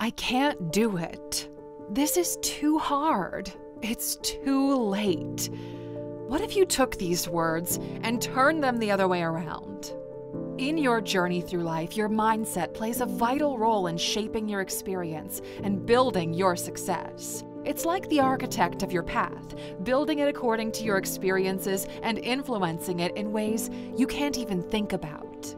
I can't do it. This is too hard. It's too late. What if you took these words and turned them the other way around? In your journey through life, your mindset plays a vital role in shaping your experience and building your success. It's like the architect of your path, building it according to your experiences and influencing it in ways you can't even think about.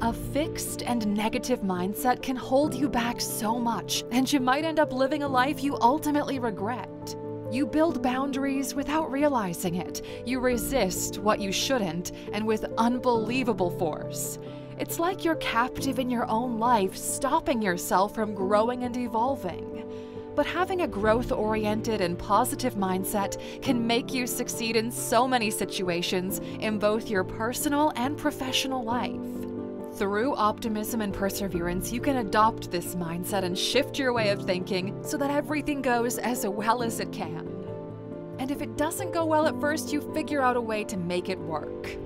A fixed and negative mindset can hold you back so much, and you might end up living a life you ultimately regret. You build boundaries without realizing it. You resist what you shouldn't, and with unbelievable force. It's like you're captive in your own life, stopping yourself from growing and evolving. But having a growth-oriented and positive mindset can make you succeed in so many situations in both your personal and professional life. Through optimism and perseverance, you can adopt this mindset and shift your way of thinking so that everything goes as well as it can. And if it doesn't go well at first, you figure out a way to make it work.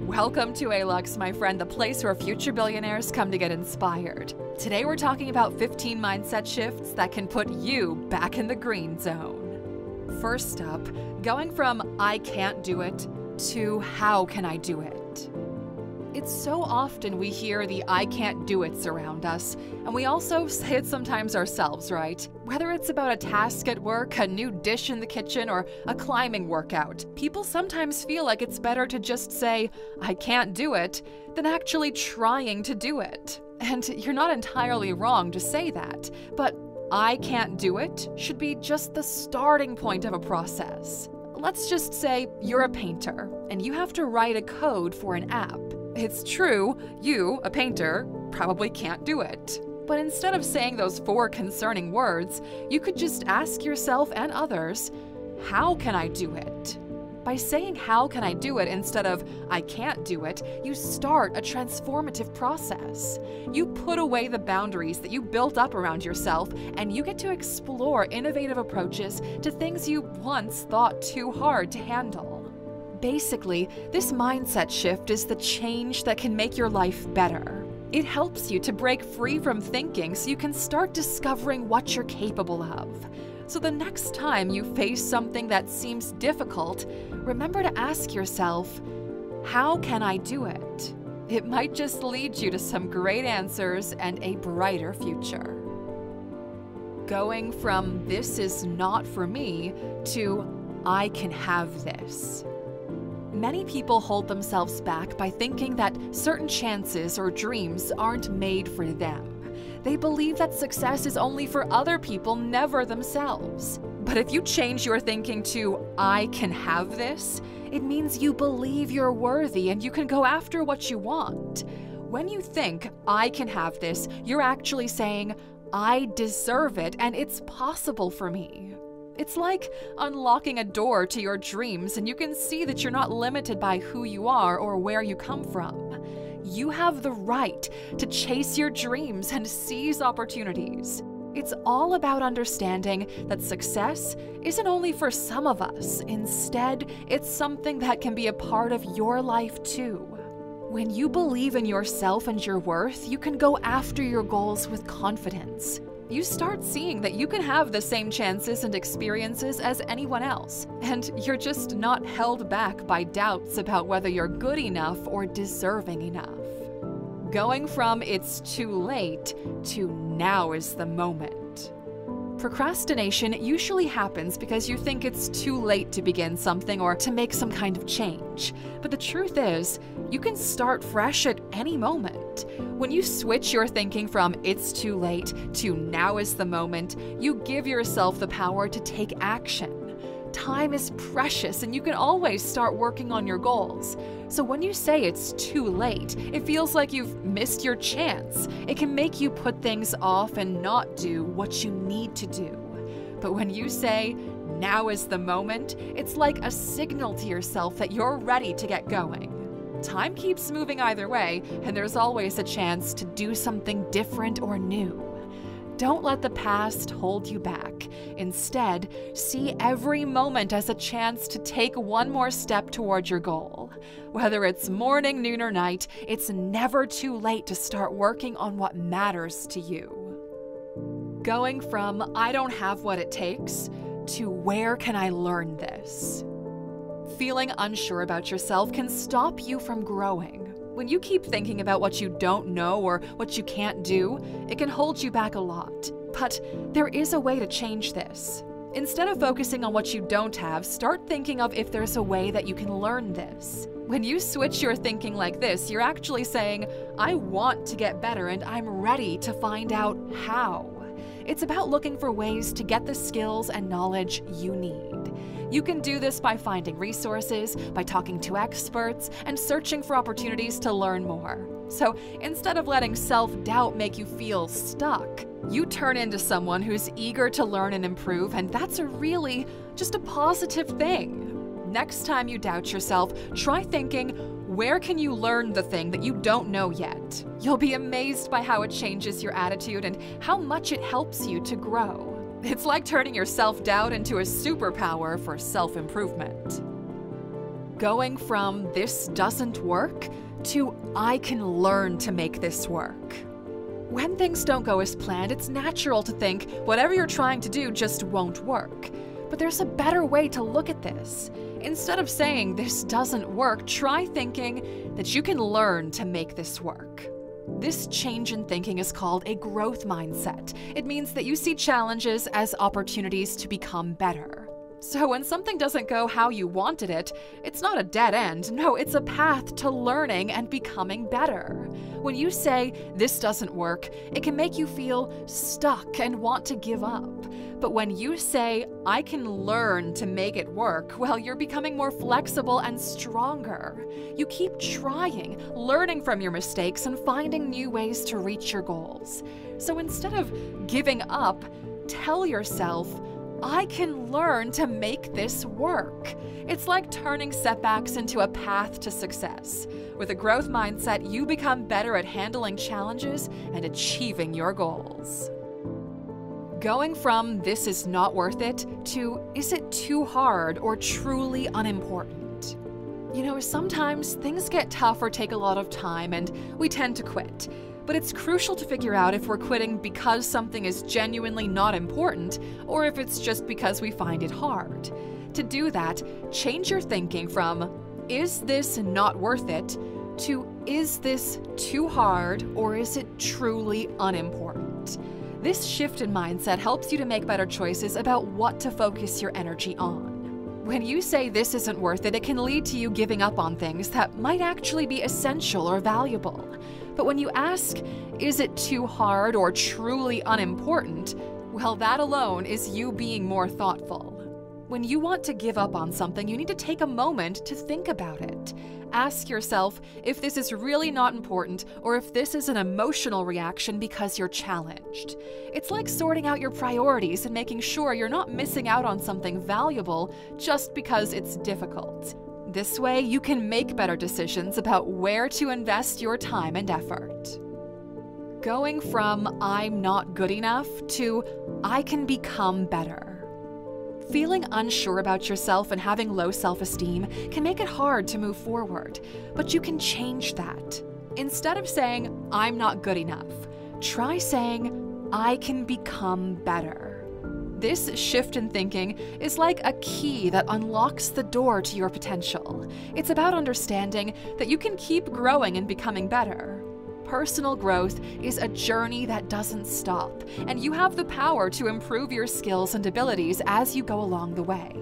Welcome to Alux, my friend, the place where future billionaires come to get inspired. Today we're talking about 15 mindset shifts that can put you back in the green zone. First up, going from I can't do it to how can I do it? It's so often we hear the I can't do it's around us, and we also say it sometimes ourselves, right? Whether it's about a task at work, a new dish in the kitchen, or a climbing workout, people sometimes feel like it's better to just say, I can't do it, than actually trying to do it. And you're not entirely wrong to say that, but I can't do it should be just the starting point of a process. Let's just say you're a painter, and you have to write a code for an app. It's true, you, a painter, probably can't do it. But instead of saying those 4 concerning words, you could just ask yourself and others, how can I do it? By saying how can I do it instead of I can't do it, you start a transformative process. You put away the boundaries that you built up around yourself, and you get to explore innovative approaches to things you once thought too hard to handle. Basically, this mindset shift is the change that can make your life better. It helps you to break free from thinking so you can start discovering what you're capable of. So the next time you face something that seems difficult, remember to ask yourself, how can I do it? It might just lead you to some great answers and a brighter future. Going from this is not for me to I can have this. Many people hold themselves back by thinking that certain chances or dreams aren't made for them. They believe that success is only for other people, never themselves. But if you change your thinking to, I can have this, it means you believe you're worthy and you can go after what you want. When you think, I can have this, you're actually saying, I deserve it and it's possible for me. It's like unlocking a door to your dreams, and you can see that you're not limited by who you are or where you come from. You have the right to chase your dreams and seize opportunities. It's all about understanding that success isn't only for some of us. Instead, it's something that can be a part of your life too. When you believe in yourself and your worth, you can go after your goals with confidence. You start seeing that you can have the same chances and experiences as anyone else, and you're just not held back by doubts about whether you're good enough or deserving enough. Going from it's too late to now is the moment. Procrastination usually happens because you think it's too late to begin something or to make some kind of change. But the truth is, you can start fresh at any moment. When you switch your thinking from it's too late to now is the moment, you give yourself the power to take action. Time is precious and you can always start working on your goals. So when you say it's too late, it feels like you've missed your chance. It can make you put things off and not do what you need to do. But when you say, now is the moment, it's like a signal to yourself that you're ready to get going. Time keeps moving either way, and there's always a chance to do something different or new. Don't let the past hold you back. Instead, see every moment as a chance to take one more step toward your goal. Whether it's morning, noon, or night, it's never too late to start working on what matters to you. Going from I don't have what it takes to where can I learn this? Feeling unsure about yourself can stop you from growing. When you keep thinking about what you don't know or what you can't do, it can hold you back a lot. But there is a way to change this. Instead of focusing on what you don't have, start thinking of if there's a way that you can learn this. When you switch your thinking like this, you're actually saying, I want to get better and I'm ready to find out how. It's about looking for ways to get the skills and knowledge you need. You can do this by finding resources, by talking to experts, and searching for opportunities to learn more. So instead of letting self-doubt make you feel stuck, you turn into someone who's eager to learn and improve, and that's really just a positive thing. Next time you doubt yourself, try thinking, where can you learn the thing that you don't know yet? You'll be amazed by how it changes your attitude and how much it helps you to grow. It's like turning your self-doubt into a superpower for self-improvement. Going from this doesn't work to I can learn to make this work. When things don't go as planned, it's natural to think whatever you're trying to do just won't work. But there's a better way to look at this. Instead of saying this doesn't work, try thinking that you can learn to make this work. This change in thinking is called a growth mindset. It means that you see challenges as opportunities to become better. So when something doesn't go how you wanted it, it's not a dead end. No, it's a path to learning and becoming better. When you say, this doesn't work, it can make you feel stuck and want to give up. But when you say, I can learn to make it work, well, you're becoming more flexible and stronger. You keep trying, learning from your mistakes, and finding new ways to reach your goals. So instead of giving up, tell yourself, I can learn to make this work. It's like turning setbacks into a path to success. With a growth mindset, you become better at handling challenges and achieving your goals. Going from this is not worth it to is it too hard or truly unimportant? You know, sometimes things get tough or take a lot of time and we tend to quit. But it's crucial to figure out if we're quitting because something is genuinely not important or if it's just because we find it hard. To do that, change your thinking from, is this not worth it, to is this too hard or is it truly unimportant? This shift in mindset helps you to make better choices about what to focus your energy on. When you say this isn't worth it, it can lead to you giving up on things that might actually be essential or valuable. But when you ask, is it too hard or truly unimportant? Well, that alone is you being more thoughtful. When you want to give up on something, you need to take a moment to think about it. Ask yourself if this is really not important or if this is an emotional reaction because you're challenged. It's like sorting out your priorities and making sure you're not missing out on something valuable just because it's difficult. This way, you can make better decisions about where to invest your time and effort. Going from I'm not good enough to I can become better. Feeling unsure about yourself and having low self-esteem can make it hard to move forward, but you can change that. Instead of saying, I'm not good enough, try saying, I can become better. This shift in thinking is like a key that unlocks the door to your potential. It's about understanding that you can keep growing and becoming better. Personal growth is a journey that doesn't stop, and you have the power to improve your skills and abilities as you go along the way.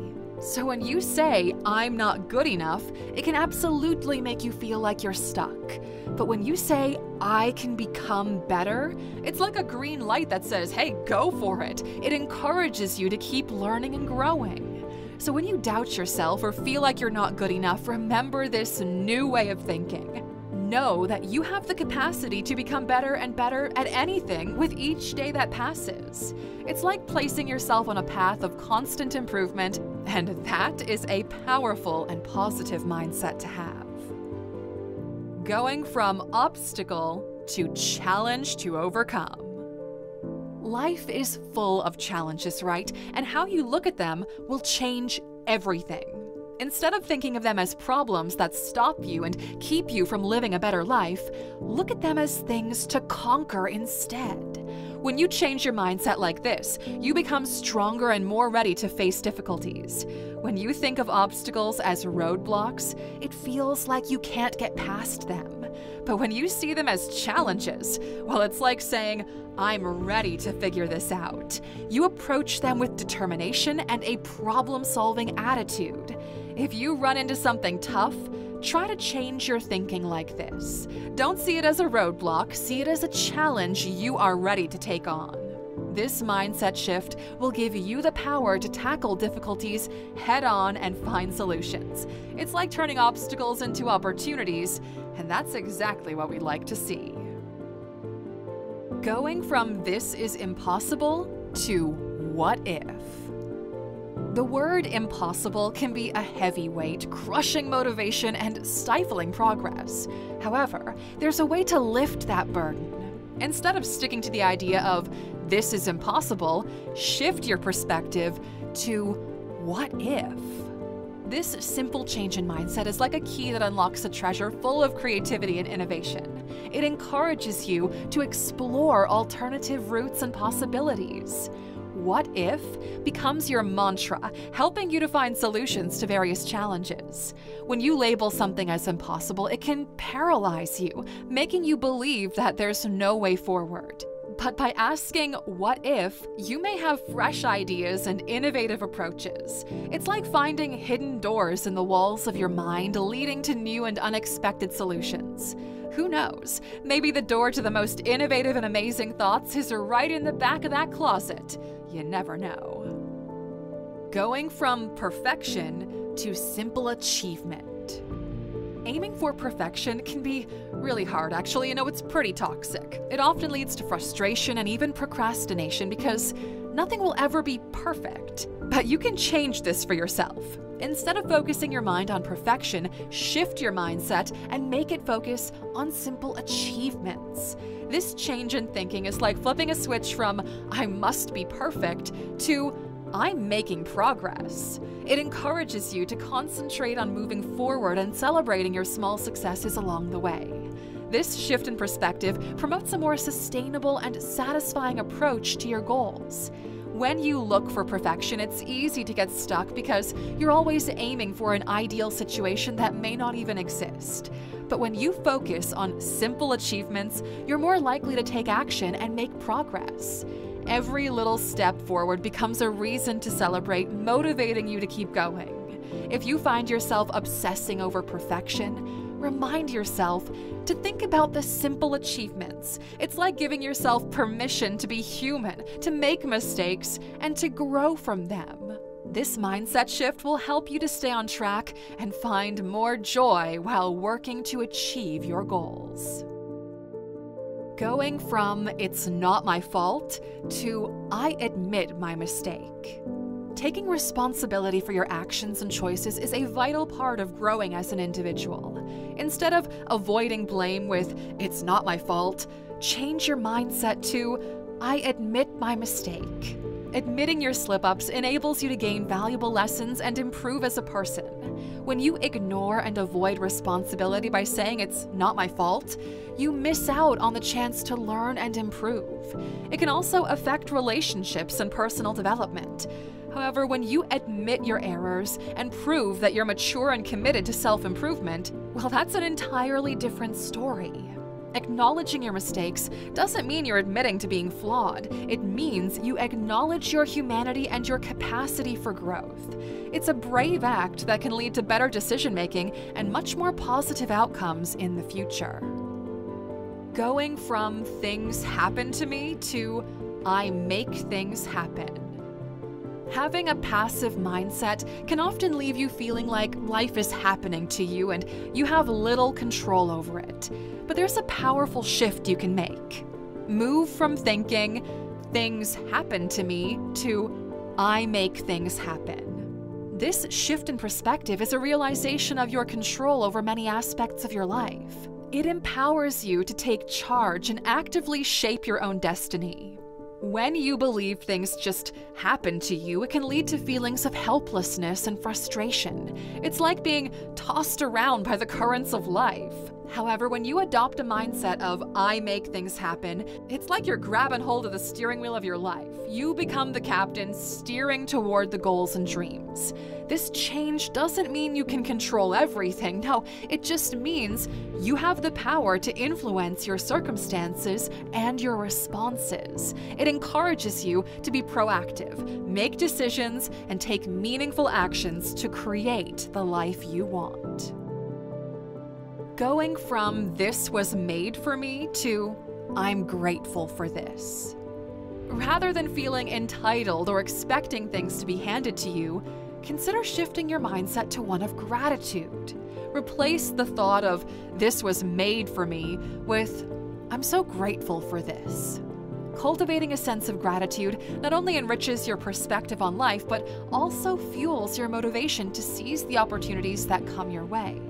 So when you say, I'm not good enough, it can absolutely make you feel like you're stuck. But when you say, I can become better, it's like a green light that says, hey, go for it. It encourages you to keep learning and growing. So when you doubt yourself or feel like you're not good enough, remember this new way of thinking. Know that you have the capacity to become better and better at anything with each day that passes. It's like placing yourself on a path of constant improvement, and that is a powerful and positive mindset to have. Going from obstacle to challenge to overcome. Life is full of challenges, right? And how you look at them will change everything. Instead of thinking of them as problems that stop you and keep you from living a better life, look at them as things to conquer instead. When you change your mindset like this, you become stronger and more ready to face difficulties. When you think of obstacles as roadblocks, it feels like you can't get past them. But when you see them as challenges, well, it's like saying, I'm ready to figure this out. You approach them with determination and a problem-solving attitude. If you run into something tough, try to change your thinking like this. Don't see it as a roadblock, see it as a challenge you are ready to take on. This mindset shift will give you the power to tackle difficulties head-on and find solutions. It's like turning obstacles into opportunities, and that's exactly what we'd like to see. Going from "this is impossible" to "what if?" The word impossible can be a heavy weight, crushing motivation and stifling progress. However, there's a way to lift that burden. Instead of sticking to the idea of "this is impossible," shift your perspective to "what if?" This simple change in mindset is like a key that unlocks a treasure full of creativity and innovation. It encourages you to explore alternative routes and possibilities. "What if" becomes your mantra, helping you to find solutions to various challenges. When you label something as impossible, it can paralyze you, making you believe that there's no way forward. But by asking "what if," you may have fresh ideas and innovative approaches. It's like finding hidden doors in the walls of your mind, leading to new and unexpected solutions. Who knows? Maybe the door to the most innovative and amazing thoughts is right in the back of that closet. You never know. Going from perfection to simple achievement. Aiming for perfection can be really hard, actually. It's pretty toxic. It often leads to frustration and even procrastination because nothing will ever be perfect. But you can change this for yourself. Instead of focusing your mind on perfection, shift your mindset and make it focus on simple achievements. This change in thinking is like flipping a switch from "I must be perfect" to "I'm making progress." It encourages you to concentrate on moving forward and celebrating your small successes along the way. This shift in perspective promotes a more sustainable and satisfying approach to your goals. When you look for perfection, it's easy to get stuck because you're always aiming for an ideal situation that may not even exist. But when you focus on simple achievements, you're more likely to take action and make progress. Every little step forward becomes a reason to celebrate, motivating you to keep going. If you find yourself obsessing over perfection, remind yourself to think about the simple achievements. It's like giving yourself permission to be human, to make mistakes, and to grow from them. This mindset shift will help you to stay on track and find more joy while working to achieve your goals. Going from "it's not my fault" to "I admit my mistake." Taking responsibility for your actions and choices is a vital part of growing as an individual. Instead of avoiding blame with "it's not my fault," change your mindset to "I admit my mistake." Admitting your slip-ups enables you to gain valuable lessons and improve as a person. When you ignore and avoid responsibility by saying "it's not my fault," you miss out on the chance to learn and improve. It can also affect relationships and personal development. However, when you admit your errors and prove that you're mature and committed to self-improvement, well, that's an entirely different story. Acknowledging your mistakes doesn't mean you're admitting to being flawed. It means you acknowledge your humanity and your capacity for growth. It's a brave act that can lead to better decision-making and much more positive outcomes in the future. Going from "things happen to me" to "I make things happen." Having a passive mindset can often leave you feeling like life is happening to you and you have little control over it. But there's a powerful shift you can make. Move from thinking "things happen to me" to "I make things happen." This shift in perspective is a realization of your control over many aspects of your life. It empowers you to take charge and actively shape your own destiny. When you believe things just happen to you, it can lead to feelings of helplessness and frustration. It's like being tossed around by the currents of life. However, when you adopt a mindset of I make things happen, it's like you're grabbing hold of the steering wheel of your life. You become the captain steering toward the goals and dreams. This change doesn't mean you can control everything. No, it just means you have the power to influence your circumstances and your responses. It encourages you to be proactive, make decisions, and take meaningful actions to create the life you want. Going from "this was made for me" to "I'm grateful for this." Rather than feeling entitled or expecting things to be handed to you, consider shifting your mindset to one of gratitude. Replace the thought of "this was made for me" with "I'm so grateful for this." Cultivating a sense of gratitude not only enriches your perspective on life, but also fuels your motivation to seize the opportunities that come your way.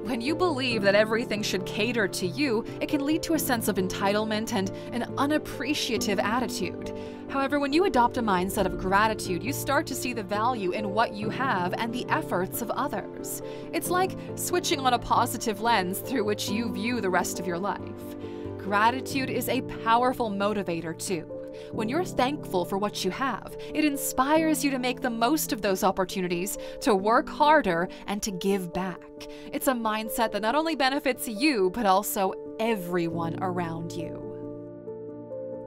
When you believe that everything should cater to you, it can lead to a sense of entitlement and an unappreciative attitude. However, when you adopt a mindset of gratitude, you start to see the value in what you have and the efforts of others. It's like switching on a positive lens through which you view the rest of your life. Gratitude is a powerful motivator too. When you're thankful for what you have, it inspires you to make the most of those opportunities, to work harder, and to give back. It's a mindset that not only benefits you, but also everyone around you.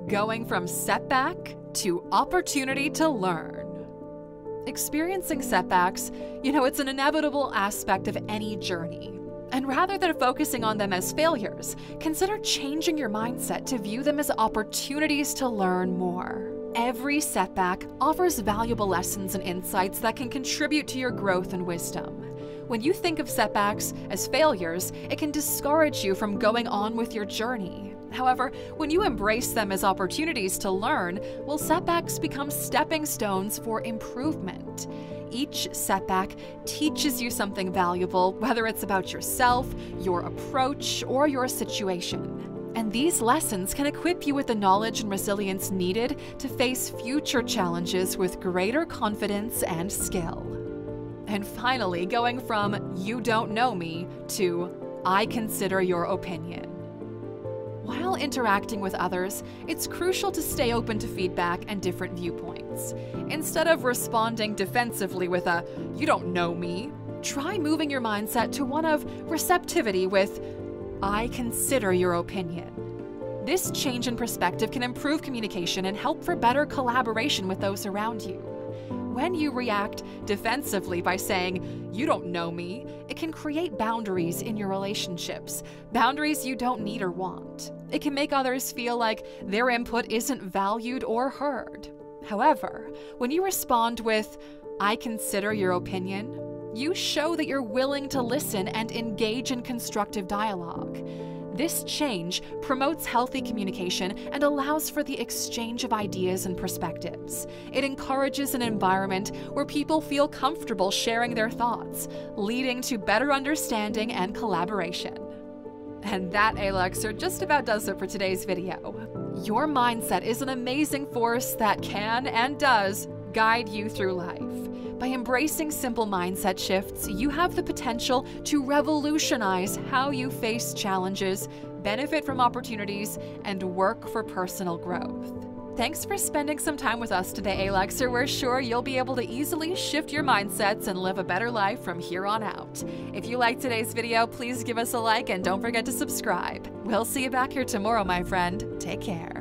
Going from setback to opportunity to learn. Experiencing setbacks, it's an inevitable aspect of any journey. And rather than focusing on them as failures, consider changing your mindset to view them as opportunities to learn more. Every setback offers valuable lessons and insights that can contribute to your growth and wisdom. When you think of setbacks as failures, it can discourage you from going on with your journey. However, when you embrace them as opportunities to learn, setbacks become stepping stones for improvement. Each setback teaches you something valuable, whether it's about yourself, your approach, or your situation. And these lessons can equip you with the knowledge and resilience needed to face future challenges with greater confidence and skill. And finally, going from "you don't know me" to "I consider your opinion." While interacting with others, it's crucial to stay open to feedback and different viewpoints. Instead of responding defensively with a "you don't know me," try moving your mindset to one of receptivity with "I consider your opinion." This change in perspective can improve communication and help for better collaboration with those around you. When you react defensively by saying "you don't know me," it can create boundaries in your relationships, boundaries you don't need or want. It can make others feel like their input isn't valued or heard. However, when you respond with "I consider your opinion," you show that you're willing to listen and engage in constructive dialogue. This change promotes healthy communication and allows for the exchange of ideas and perspectives. It encourages an environment where people feel comfortable sharing their thoughts, leading to better understanding and collaboration. And that, Alux, just about does it for today's video. Your mindset is an amazing force that can and does guide you through life. By embracing simple mindset shifts, you have the potential to revolutionize how you face challenges, benefit from opportunities, and work for personal growth. Thanks for spending some time with us today, Alux. We're sure you'll be able to easily shift your mindsets and live a better life from here on out. If you liked today's video, please give us a like and don't forget to subscribe. We'll see you back here tomorrow, my friend. Take care.